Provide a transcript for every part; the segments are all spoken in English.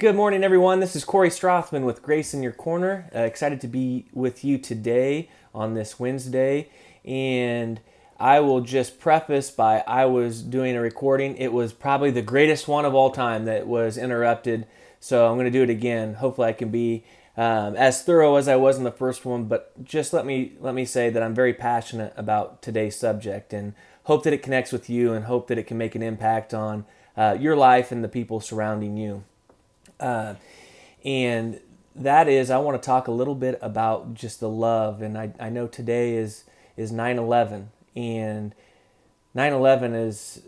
Good morning, everyone. This is Corey Strothman with Grace in Your Corner. Excited to be with you today on this Wednesday. And I will just preface by I was doing a recording. It was probably the greatest one of all time that was interrupted. So I'm going to do it again. Hopefully, I can be as thorough as I was in the first one. But just let me say that I'm very passionate about today's subject and hope that it connects with you and hope that it can make an impact on your life and the people surrounding you. And that is, I want to talk a little bit about just the love. And I know today is 9/11, and 9/11 is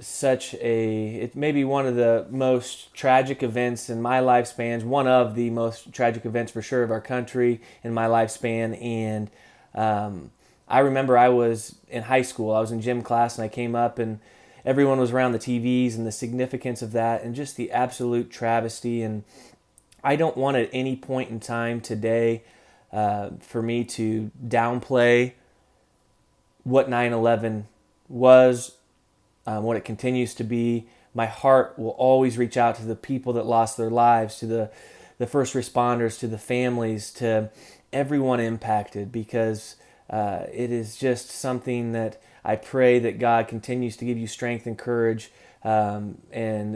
it may be one of the most tragic events in my lifespan, one of the most tragic events for sure of our country in my lifespan. And I remember I was in high school, I was in gym class, and I came up and everyone was around the TVs and the significance of that and just the absolute travesty. And I don't want at any point in time today for me to downplay what 9/11 was, what it continues to be. My heart will always reach out to the people that lost their lives, to the first responders, to the families, to everyone impacted, because it is just something that I pray that God continues to give you strength and courage, and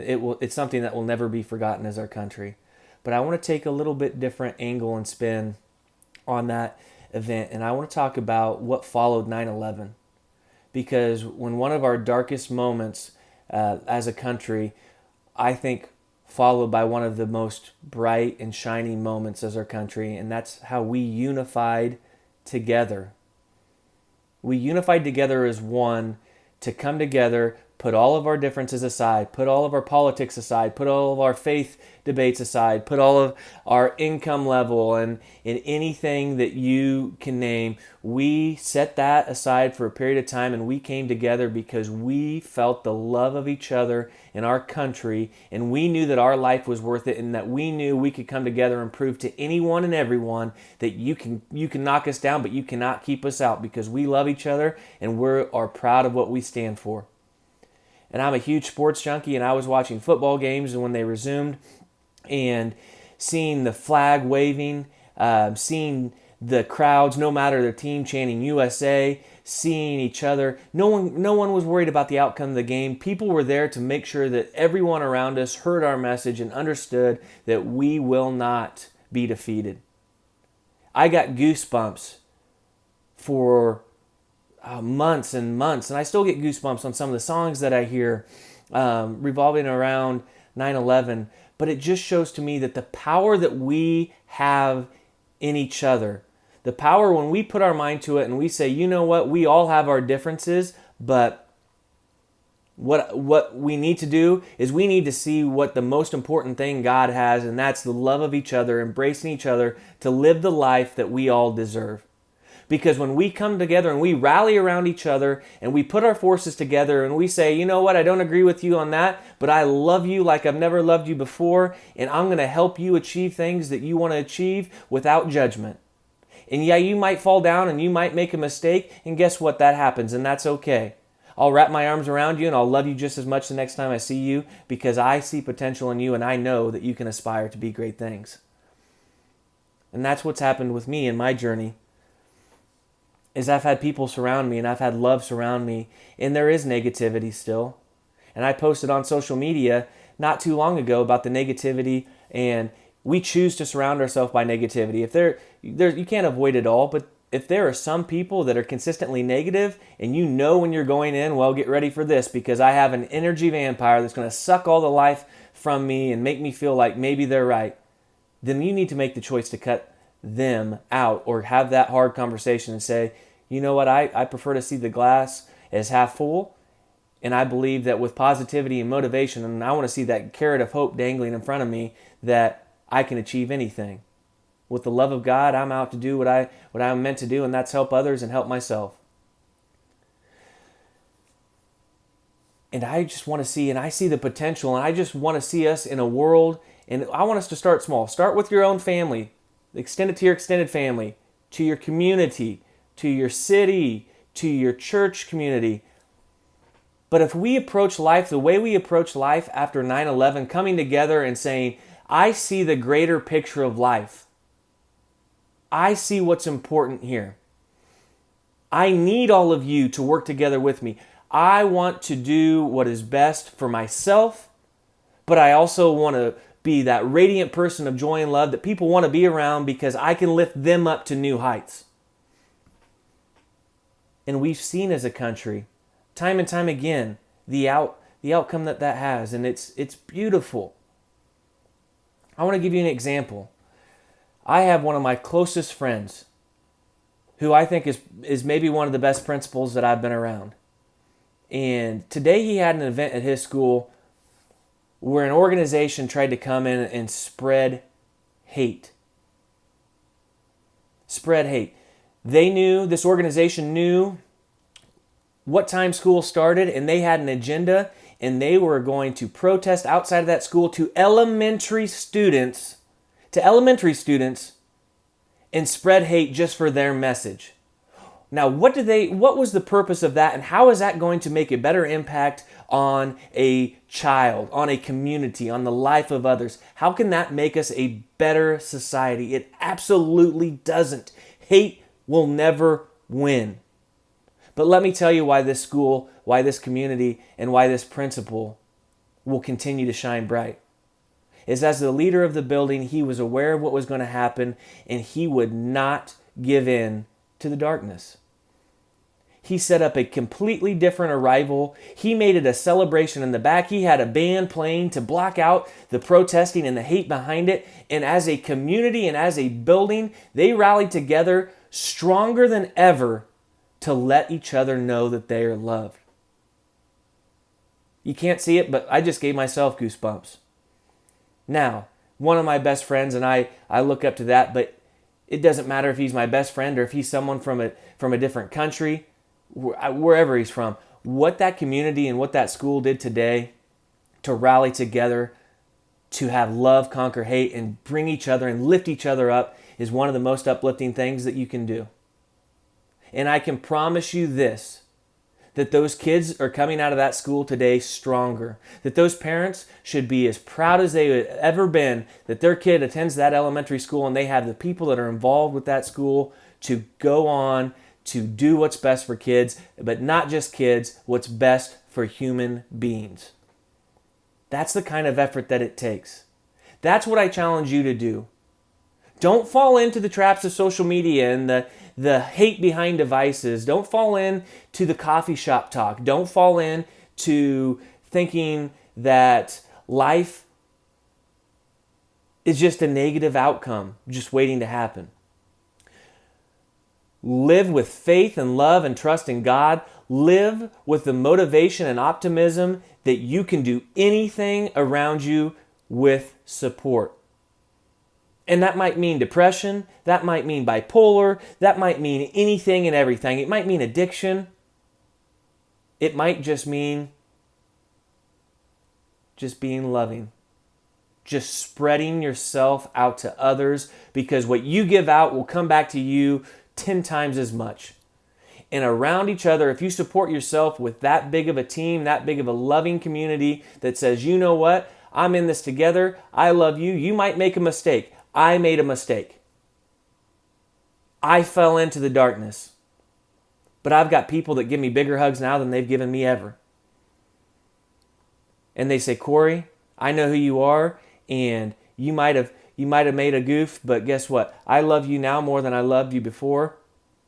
it's something that will never be forgotten as our country. But I want to take a little bit different angle and spin on that event, and I want to talk about what followed 9/11. Because when one of our darkest moments as a country, I think followed by one of the most bright and shining moments as our country, and that's how we unified together. We unified together as one to come together, put all of our differences aside, put all of our politics aside, put all of our faith debates aside, put all of our income level and anything that you can name. We set that aside for a period of time, and we came together because we felt the love of each other in our country, and we knew that our life was worth it, and that we knew we could come together and prove to anyone and everyone that you can knock us down, but you cannot keep us out, because we love each other and we are proud of what we stand for. And I'm a huge sports junkie, and I was watching football games when they resumed and seeing the flag waving, seeing the crowds, no matter their team, chanting USA, seeing each other. No one was worried about the outcome of the game. People were there to make sure that everyone around us heard our message and understood that we will not be defeated. I got goosebumps for months and months, and I still get goosebumps on some of the songs that I hear revolving around 9/11. But it just shows to me that the power that we have in each other, the power when we put our mind to it and we say, you know what, we all have our differences, but what we need to do is we need to see what the most important thing God has, and that's the love of each other, embracing each other to live the life that we all deserve. Because when we come together and we rally around each other and we put our forces together and we say, you know what, I don't agree with you on that, but I love you like I've never loved you before, and I'm going to help you achieve things that you want to achieve without judgment. And yeah, you might fall down and you might make a mistake, and guess what? That happens, and that's okay. I'll wrap my arms around you and I'll love you just as much the next time I see you, because I see potential in you and I know that you can aspire to be great things. And that's what's happened with me in my journey. Is I've had people surround me and I've had love surround me, and there is negativity still. And I posted on social media not too long ago about the negativity, and we choose to surround ourselves by negativity. If there you can't avoid it all, but if there are some people that are consistently negative and you know when you're going in, well, get ready for this, because I have an energy vampire that's going to suck all the life from me and make me feel like maybe they're right, then you need to make the choice to cut them out or have that hard conversation and say, you know what, I prefer to see the glass as half full, and I believe that with positivity and motivation, and I want to see that carrot of hope dangling in front of me, that I can achieve anything. With the love of God, I'm out to do what I'm meant to do, and that's help others and help myself. And I just want to see, and I see the potential, and I just want to see us in a world, and I want us to start small. Start with your own family. Extend it to your extended family, to your community, to your city, to your church community. But if we approach life the way we approach life after 9/11, coming together and saying, I see the greater picture of life. I see what's important here. I need all of you to work together with me. I want to do what is best for myself, but I also want to be that radiant person of joy and love that people want to be around because I can lift them up to new heights. And we've seen as a country, time and time again, the outcome that has, and it's beautiful. I want to give you an example. I have one of my closest friends who I think is maybe one of the best principals that I've been around. And today he had an event at his school where an organization tried to come in and spread hate. Spread hate. This organization knew what time school started, and they had an agenda, and they were going to protest outside of that school to elementary students and spread hate just for their message. Now, what was the purpose of that, and how is that going to make a better impact on a child, on a community, on the life of others? How can that make us a better society? It absolutely doesn't. Hate will never win. But let me tell you why this school, why this community, and why this principal will continue to shine bright. Is as the leader of the building, he was aware of what was going to happen, and he would not give in to the darkness. He set up a completely different arrival. He made it a celebration in the back. He had a band playing to block out the protesting and the hate behind it. And as a community and as a building, they rallied together stronger than ever to let each other know that they are loved. You can't see it, but I just gave myself goosebumps. Now, one of my best friends, and I look up to that, but it doesn't matter if he's my best friend or if he's someone from a different country, wherever he's from. What that community and what that school did today to rally together, to have love conquer hate and bring each other and lift each other up is one of the most uplifting things that you can do. And I can promise you this, that those kids are coming out of that school today stronger. That those parents should be as proud as they have ever been that their kid attends that elementary school and they have the people that are involved with that school to go on to do what's best for kids, but not just kids, what's best for human beings. That's the kind of effort that it takes. That's what I challenge you to do. Don't fall into the traps of social media and the hate behind devices. Don't fall into the coffee shop talk. Don't fall into thinking that life is just a negative outcome, just waiting to happen. Live with faith and love and trust in God. Live with the motivation and optimism that you can do anything around you with support. And that might mean depression, that might mean bipolar, that might mean anything and everything. It might mean addiction. It might just mean just being loving. Just spreading yourself out to others, because what you give out will come back to you 10 times as much. And around each other, if you support yourself with that big of a team, that big of a loving community that says, you know what, I'm in this together, I love you, you might make a mistake. I made a mistake. I fell into the darkness. But I've got people that give me bigger hugs now than they've given me ever. And they say, Corey, I know who you are, and you might have made a goof, but guess what? I love you now more than I loved you before,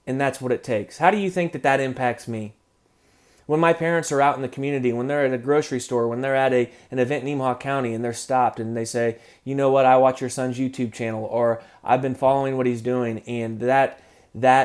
and that's what it takes. How do you think that impacts me? When my parents are out in the community, when they're at a grocery store, when they're at an event in Nemaha County and they're stopped and they say, you know what, I watch your son's YouTube channel, or I've been following what he's doing, and that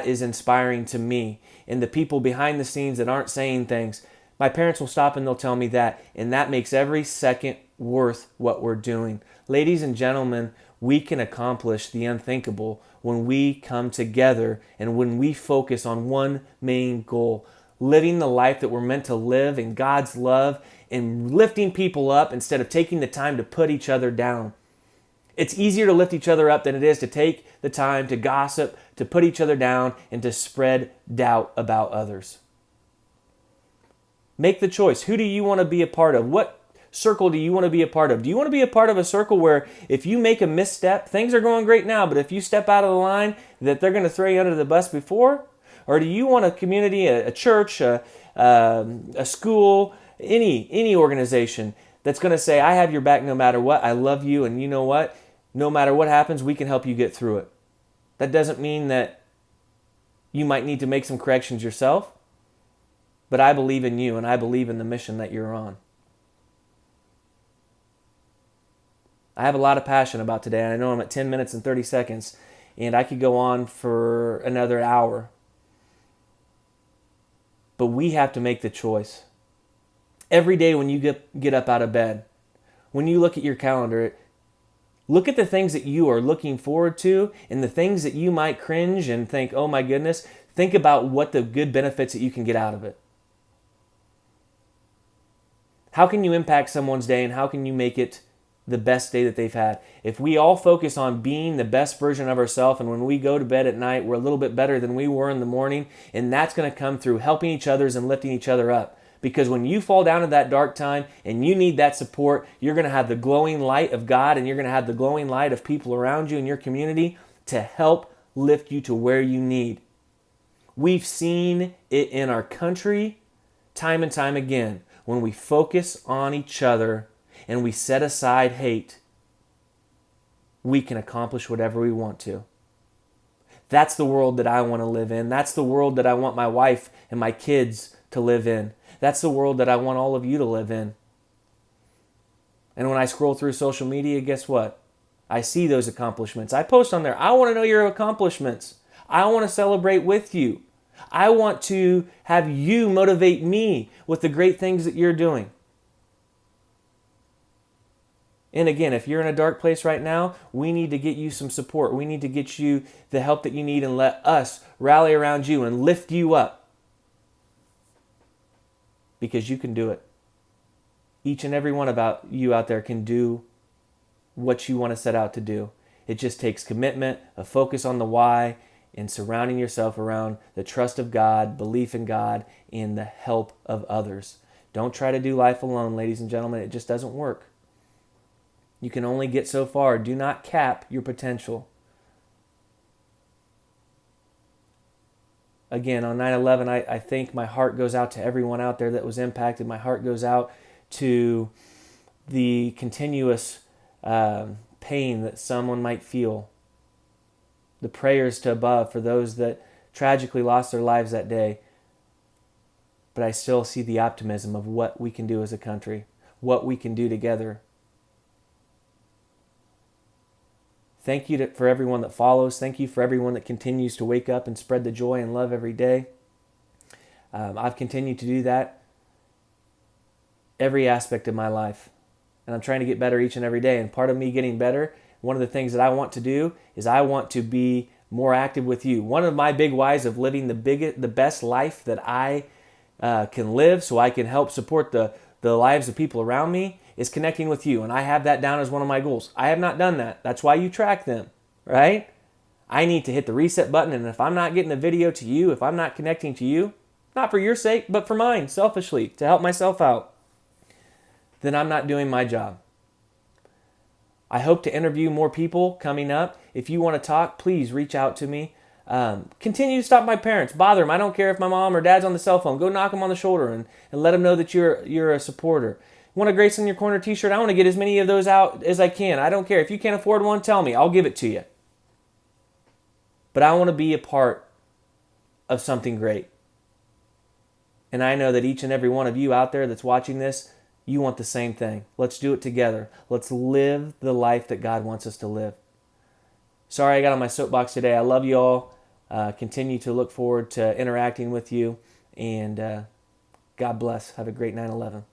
is inspiring to me. And the people behind the scenes that aren't saying things, my parents will stop and they'll tell me that, and that makes every second worth what we're doing. Ladies and gentlemen, we can accomplish the unthinkable when we come together and when we focus on one main goal: living the life that we're meant to live in God's love and lifting people up instead of taking the time to put each other down. It's easier to lift each other up than it is to take the time to gossip, to put each other down, and to spread doubt about others. Make the choice. Who do you want to be a part of? What circle do you want to be a part of? Do you want to be a part of a circle where if you make a misstep, things are going great now, but if you step out of the line, that they're going to throw you under the bus before? Or do you want a community, a church, a school, any organization that's going to say, I have your back no matter what, I love you, and you know what? No matter what happens, we can help you get through it. That doesn't mean that you might need to make some corrections yourself, but I believe in you and I believe in the mission that you're on. I have a lot of passion about today, and I know I'm at 10 minutes and 30 seconds, and I could go on for another hour. But we have to make the choice. Every day when you get up out of bed, when you look at your calendar, look at the things that you are looking forward to and the things that you might cringe and think, oh my goodness, think about what the good benefits that you can get out of it. How can you impact someone's day, and how can you make it the best day that they've had? If we all focus on being the best version of ourselves, and when we go to bed at night, we're a little bit better than we were in the morning, and that's going to come through helping each other and lifting each other up. Because when you fall down at that dark time and you need that support, you're going to have the glowing light of God, and you're going to have the glowing light of people around you in your community to help lift you to where you need. We've seen it in our country time and time again. When we focus on each other and we set aside hate, we can accomplish whatever we want to. That's the world that I want to live in. That's the world that I want my wife and my kids to live in. That's the world that I want all of you to live in. And when I scroll through social media, guess what? I see those accomplishments. I post on there. I want to know your accomplishments. I want to celebrate with you. I want to have you motivate me with the great things that you're doing. And again, if you're in a dark place right now, we need to get you some support. We need to get you the help that you need and let us rally around you and lift you up. Because you can do it. Each and every one of you out there can do what you want to set out to do. It just takes commitment, a focus on the why, and surrounding yourself around the trust of God, belief in God, and the help of others. Don't try to do life alone, ladies and gentlemen. It just doesn't work. You can only get so far. Do not cap your potential. Again, on 9/11, I think my heart goes out to everyone out there that was impacted. My heart goes out to the continuous pain that someone might feel. The prayers to above for those that tragically lost their lives that day. But I still see the optimism of what we can do as a country, what we can do together. Thank you for everyone that follows. Thank you for everyone that continues to wake up and spread the joy and love every day. I've continued to do that every aspect of my life. And I'm trying to get better each and every day. And part of me getting better, one of the things that I want to do is I want to be more active with you. One of my big whys of living the best life that I can live so I can help support the lives of people around me is connecting with you. And I have that down as one of my goals. I have not done that. That's why you track them, right? I need to hit the reset button. And if I'm not getting a video to you, if I'm not connecting to you, not for your sake, but for mine, selfishly, to help myself out, then I'm not doing my job. I hope to interview more people coming up. If you want to talk, please reach out to me. Continue to stop my parents. Bother them. I don't care if my mom or dad's on the cell phone. Go knock them on the shoulder and let them know that you're a supporter. Want a Grace in Your Corner t-shirt? I want to get as many of those out as I can. I don't care. If you can't afford one, tell me. I'll give it to you. But I want to be a part of something great. And I know that each and every one of you out there that's watching this, you want the same thing. Let's do it together. Let's live the life that God wants us to live. Sorry I got on my soapbox today. I love you all. Continue to look forward to interacting with you. And God bless. Have a great 9/11.